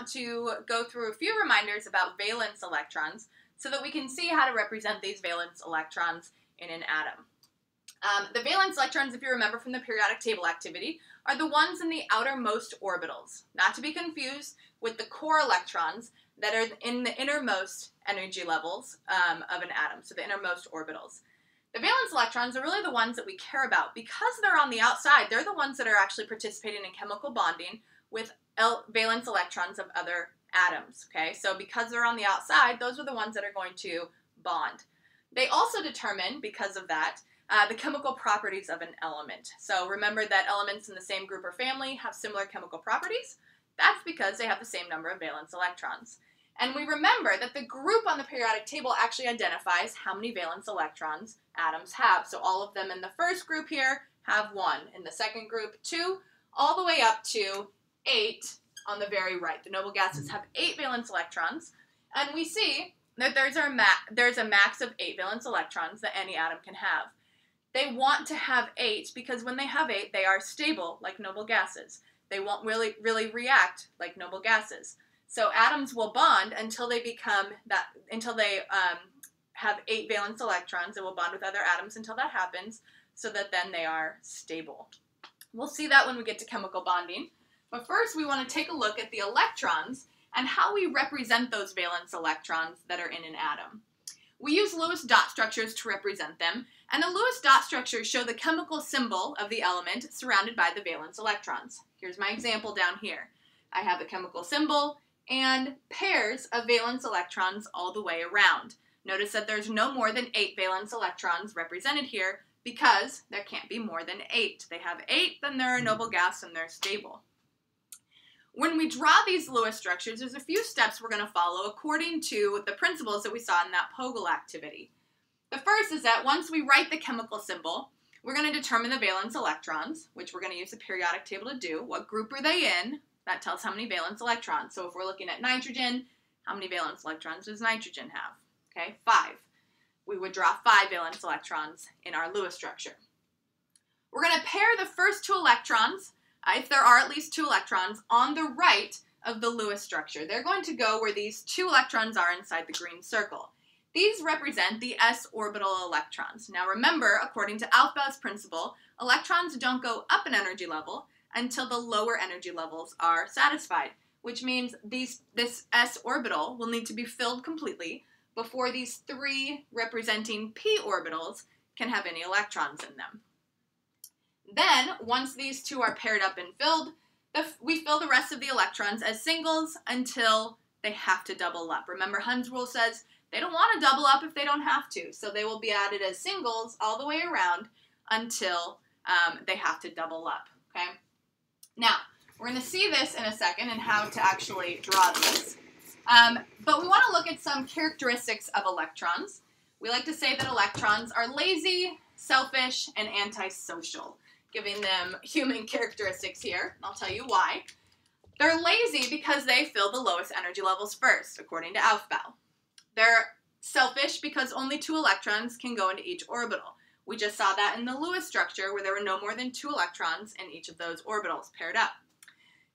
to go through a few reminders about valence electrons so that we can see how to represent these valence electrons in an atom. The valence electrons, if you remember from the periodic table activity, are the ones in the outermost orbitals, not to be confused with the core electrons that are in the innermost energy levels of an atom, so the innermost orbitals. The valence electrons are really the ones that we care about. Because they're on the outside, they're the ones that are actually participating in chemical bonding with valence electrons of other atoms, okay? So because they're on the outside, those are the ones that are going to bond. They also determine, because of that, the chemical properties of an element. So remember that elements in the same group or family have similar chemical properties. That's because they have the same number of valence electrons. And we remember that the group on the periodic table actually identifies how many valence electrons atoms have. So all of them in the first group here have 1. In the second group, 2, all the way up to 8 on the very right. The noble gases have 8 valence electrons. And we see that there's a max of 8 valence electrons that any atom can have. They want to have 8 because when they have 8, they are stable like noble gases. They won't really react like noble gases. So atoms will bond until they have 8 valence electrons. They will bond with other atoms until that happens, so that then they are stable. We'll see that when we get to chemical bonding. But first we want to take a look at the electrons and how we represent those valence electrons that are in an atom. We use Lewis dot structures to represent them, and the Lewis dot structures show the chemical symbol of the element surrounded by the valence electrons. Here's my example down here. I have the chemical symbol and pairs of valence electrons all the way around. Notice that there's no more than 8 valence electrons represented here because there can't be more than 8. They have 8, then they're a noble gas and they're stable. When we draw these Lewis structures, there's a few steps we're going to follow according to the principles that we saw in that Pogel activity. The first is that once we write the chemical symbol, we're going to determine the valence electrons, which we're going to use the periodic table to do. What group are they in? That tells how many valence electrons. So if we're looking at nitrogen, how many valence electrons does nitrogen have? Okay, 5. We would draw 5 valence electrons in our Lewis structure. We're going to pair the first 2 electrons, if there are at least 2 electrons, on the right of the Lewis structure. They're going to go where these 2 electrons are inside the green circle. These represent the s orbital electrons. Now remember, according to Aufbau's principle, electrons don't go up an energy level until the lower energy levels are satisfied, which means this s orbital will need to be filled completely before these 3 representing p orbitals can have any electrons in them. Then, once these 2 are paired up and filled, we fill the rest of the electrons as singles until they have to double up. Remember, Hund's rule says they don't want to double up if they don't have to, so they will be added as singles all the way around until they have to double up, okay? Now, we're going to see this in a second and how to actually draw this. But we want to look at some characteristics of electrons. We like to say that electrons are lazy, selfish, and antisocial, giving them human characteristics here. I'll tell you why. They're lazy because they fill the lowest energy levels first, according to Aufbau. They're selfish because only 2 electrons can go into each orbital. We just saw that in the Lewis structure where there were no more than 2 electrons in each of those orbitals paired up.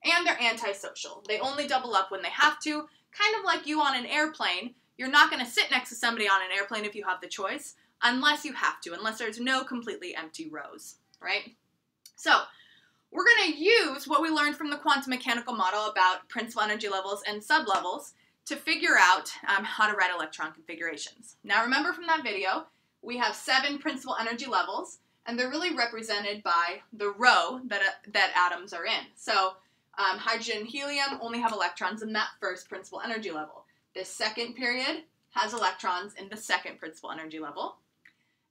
And they're antisocial. They only double up when they have to, kind of like you on an airplane. You're not going to sit next to somebody on an airplane if you have the choice, unless you have to, unless there's no completely empty rows, right? So, we're going to use what we learned from the quantum mechanical model about principal energy levels and sublevels to figure out how to write electron configurations. Now remember from that video, we have 7 principal energy levels, and they're really represented by the row that atoms are in. So hydrogen and helium only have electrons in that first principal energy level. This second period has electrons in the second principal energy level.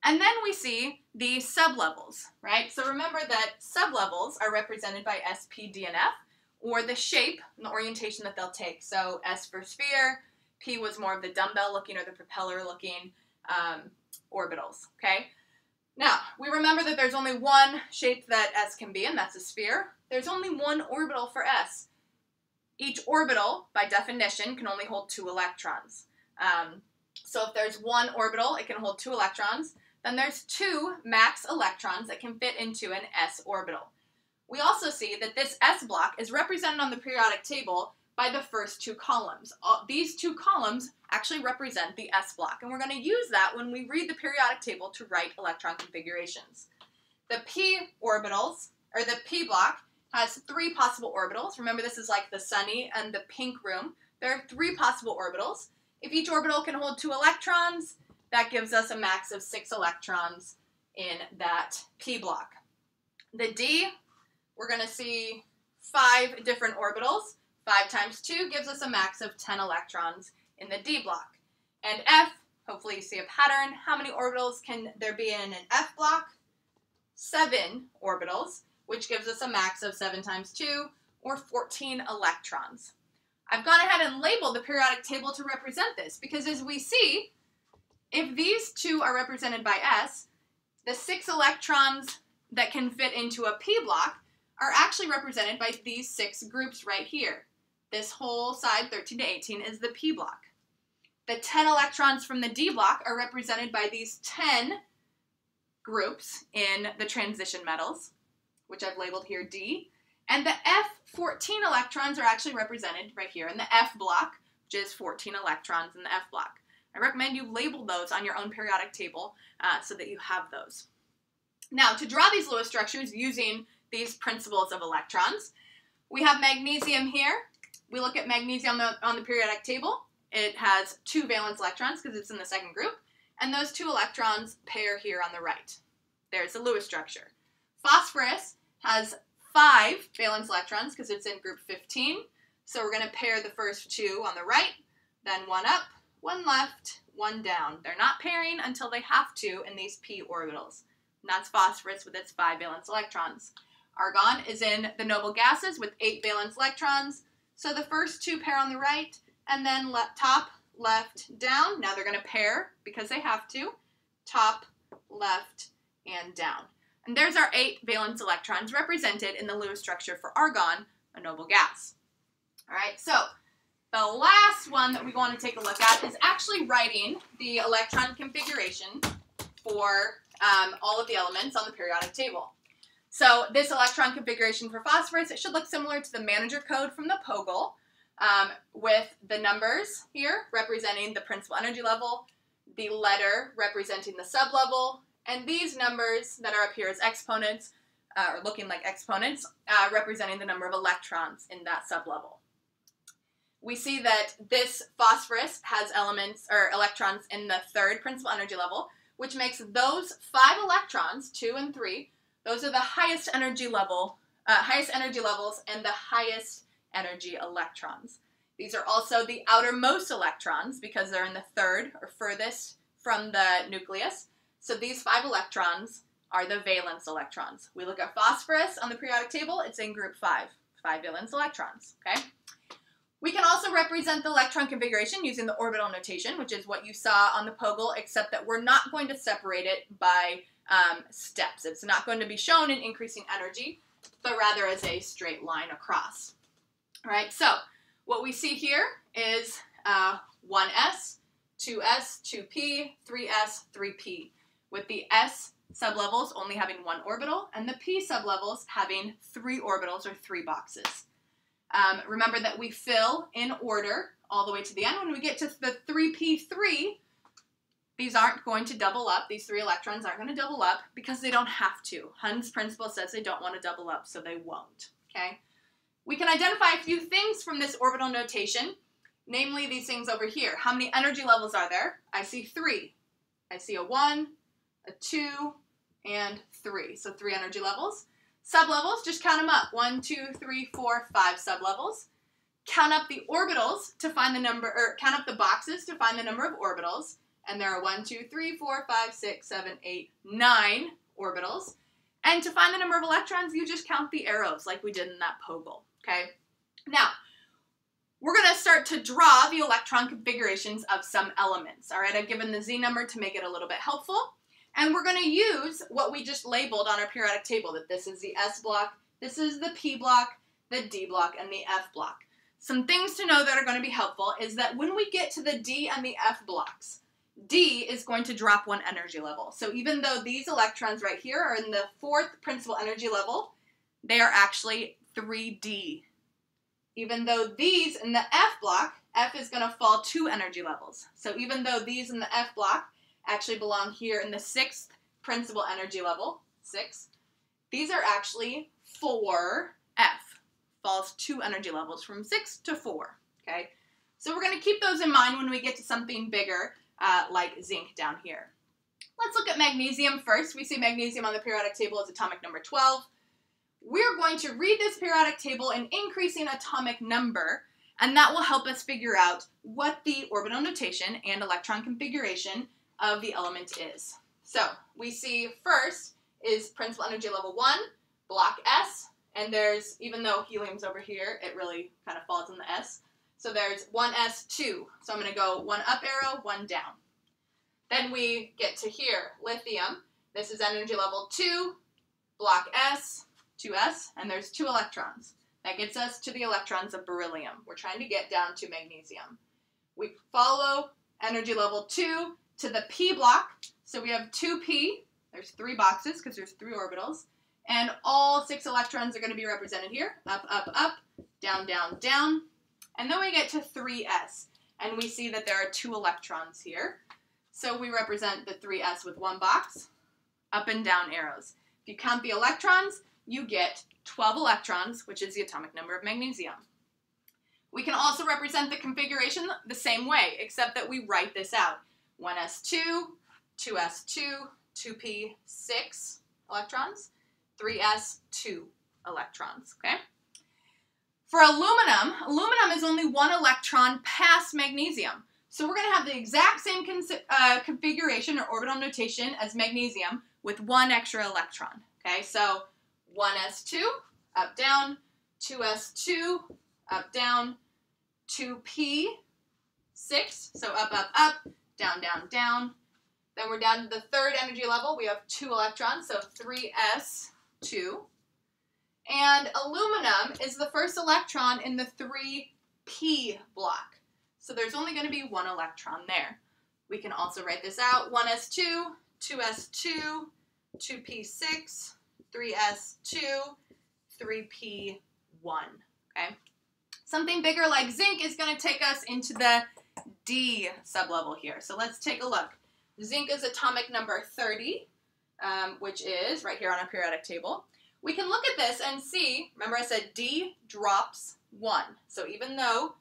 And then we see the sublevels, right? So remember that sublevels are represented by S, P, D, and F, or the shape and the orientation that they'll take. So S for sphere, P was more of the dumbbell looking or the propeller looking orbitals, okay? Now, we remember that there's only one shape that S can be, and that's a sphere. There's only one orbital for S. Each orbital, by definition, can only hold 2 electrons. So if there's one orbital, it can hold 2 electrons. Then there's 2 max electrons that can fit into an s orbital. We also see that this s block is represented on the periodic table by the first two columns. These two columns actually represent the s block, and we're going to use that when we read the periodic table to write electron configurations. The p orbitals, or the p block, has 3 possible orbitals. Remember, this is like the sunny and the pink room. There are 3 possible orbitals. If each orbital can hold 2 electrons, that gives us a max of 6 electrons in that p block. The d, we're going to see 5 different orbitals. 5 times 2 gives us a max of 10 electrons in the d block. And f, hopefully you see a pattern. How many orbitals can there be in an f block? 7 orbitals, which gives us a max of 7 times 2, or 14 electrons. I've gone ahead and labeled the periodic table to represent this, because as we see, if these 2 are represented by s, the 6 electrons that can fit into a p block are actually represented by these 6 groups right here. This whole side, 13 to 18, is the p block. The 10 electrons from the d block are represented by these 10 groups in the transition metals, which I've labeled here D. And the F14 electrons are actually represented right here in the F block, which is 14 electrons in the F block. I recommend you label those on your own periodic table so that you have those. Now, to draw these Lewis structures using these principles of electrons, we have magnesium here. We look at magnesium on the periodic table. It has 2 valence electrons because it's in the second group, and those 2 electrons pair here on the right. There's the Lewis structure. Phosphorus has 5 valence electrons because it's in group 15, so we're going to pair the first 2 on the right, then 1 up, 1 left, 1 down. They're not pairing until they have to in these p orbitals. And that's phosphorus with its 5 valence electrons. Argon is in the noble gases with 8 valence electrons, so the first 2 pair on the right, and then top, left, down. Now they're going to pair because they have to. Top, left, and down. And there's our 8 valence electrons represented in the Lewis structure for argon, a noble gas. All right, so the last one that we want to take a look at is actually writing the electron configuration for all of the elements on the periodic table. So this electron configuration for phosphorus, it should look similar to the manager code from the POGL, with the numbers here representing the principal energy level, the letter representing the sublevel, and these numbers that are up here as exponents, or looking like exponents, representing the number of electrons in that sublevel. We see that this phosphorus has electrons in the 3rd principal energy level, which makes those 5 electrons, 2 and 3, those are the highest energy levels and the highest energy electrons. These are also the outermost electrons because they're in the 3rd or furthest from the nucleus. So these 5 electrons are the valence electrons. We look at phosphorus on the periodic table, it's in group 5, 5 valence electrons, okay? We can also represent the electron configuration using the orbital notation, which is what you saw on the POGL, except that we're not going to separate it by steps. It's not going to be shown in increasing energy, but rather as a straight line across. All right, so what we see here is 1s, 2s, 2p, 3s, 3p, with the s sublevels only having 1 orbital and the p sublevels having 3 orbitals or 3 boxes. Remember that we fill in order all the way to the end. When we get to the 3p3, these aren't going to double up. These 3 electrons aren't going to double up because they don't have to. Hund's principle says they don't want to double up, so they won't. Okay? We can identify a few things from this orbital notation, namely these things over here. How many energy levels are there? I see 3. I see a 1, a 2, and 3. So 3 energy levels. Sublevels, just count them up. 1, 2, 3, 4, 5 sublevels. Count up the orbitals to find the number, or count up the boxes to find the number of orbitals. And there are 1, 2, 3, 4, 5, 6, 7, 8, 9 orbitals. And to find the number of electrons, you just count the arrows like we did in that POGL, okay? Now, we're going to start to draw the electron configurations of some elements, all right? I've given the Z number to make it a little bit helpful. And we're going to use what we just labeled on our periodic table, that this is the S block, this is the P block, the D block, and the F block. Some things to know that are going to be helpful is that when we get to the D and the F blocks, D is going to drop 1 energy level. So even though these electrons right here are in the 4th principal energy level, they are actually 3D even though these in the F block, F is going to fall 2 energy levels. So even though these in the F block actually belong here in the 6th principal energy level, 6, these are actually 4F. Falls 2 energy levels from 6 to 4, okay? So we're going to keep those in mind when we get to something bigger like zinc down here. Let's look at magnesium first. We see magnesium on the periodic table as atomic number 12. We're going to read this periodic table in increasing atomic number, and that will help us figure out what the orbital notation and electron configuration of the element is. So we see first is principal energy level 1, block S, and there's, even though helium's over here, it really kind of falls in the S. So there's 1s2. So I'm going to go 1 up arrow, 1 down. Then we get to here, lithium. This is energy level 2, block S, 2s, and there's 2 electrons. That gets us to the electrons of beryllium. We're trying to get down to magnesium. We follow energy level 2 to the P block. So we have 2p. There's 3 boxes because there's 3 orbitals. And all 6 electrons are going to be represented here. Up, up, up, down, down, down. And then we get to 3s. And we see that there are 2 electrons here. So we represent the 3s with 1 box, up and down arrows. If you count the electrons, you get 12 electrons, which is the atomic number of magnesium. We can also represent the configuration the same way, except that we write this out. 1s2, 2s2, 2p, 6 electrons, 3s, 2 electrons, okay? For aluminum, aluminum is only 1 electron past magnesium. So we're going to have the exact same configuration or orbital notation as magnesium with 1 extra electron, okay? So 1s2, up, down, 2s2, up, down, 2p, 6, so up, up, up, down, down, down. Then we're down to the 3rd energy level. We have 2 electrons, so 3s2. And aluminum is the first electron in the 3p block. So there's only going to be 1 electron there. We can also write this out. 1s2, 2s2, 2p6, 3s2, 3p1. Okay? Something bigger like zinc is going to take us into the D sublevel here. So let's take a look. Zinc is atomic number 30, which is right here on our periodic table. We can look at this and see, remember I said D drops 1. So even though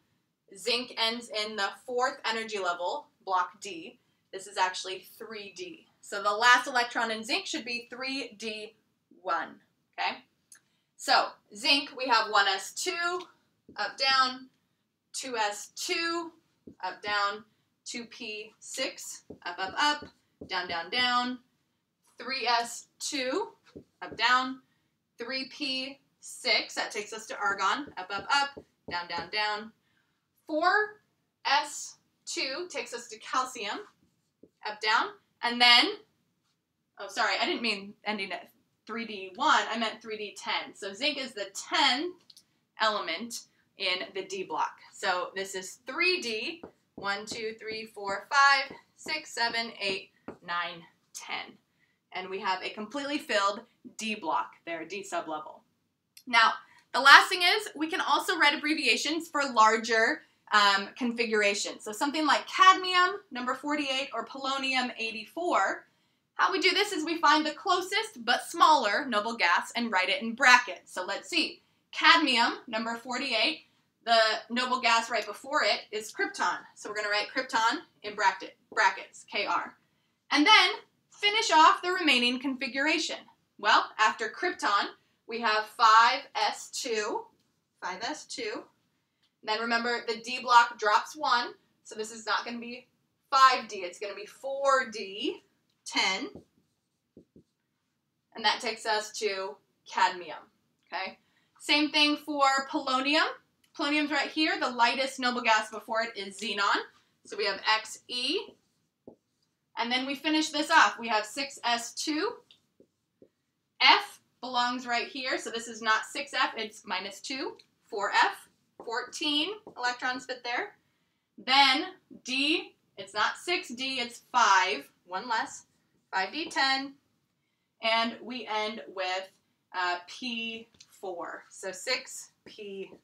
zinc ends in the 4th energy level, block D, this is actually 3D. So the last electron in zinc should be 3D1, okay? So zinc, we have 1s2, up, down, 2s2, up, down, 2p6, up, up, up, down, down, down, 3s2, up, down, 3p6, that takes us to argon, up, up, up, down, down, down. 4s2 takes us to calcium, up, down, and then, oh, sorry, I didn't mean ending at 3D1, I meant 3D10. So zinc is the 10th element in the D block. So this is 3D, 1, 2, 3, 4, 5, 6, 7, 8, 9, 10. And we have a completely filled D block there, D sublevel. Now, the last thing is we can also write abbreviations for larger configurations. So something like cadmium, number 48, or polonium 84. How we do this is we find the closest but smaller noble gas and write it in brackets. So let's see. Cadmium, number 48, the noble gas right before it is krypton. So we're going to write krypton in brackets, Kr. And then finish off the remaining configuration. Well, after krypton, we have 5s2. Then remember, the D block drops 1, so this is not going to be 5D. It's going to be 4D10. And that takes us to cadmium. Okay. Same thing for polonium. Polonium's right here. The lightest noble gas before it is xenon. So we have Xe. And then we finish this off. We have 6s2. F belongs right here. So this is not 6F. It's -2. 4F. 14 electrons fit there. Then D, it's not 6D, it's 5. 1 less. 5D10. And we end with P4. So 6P4.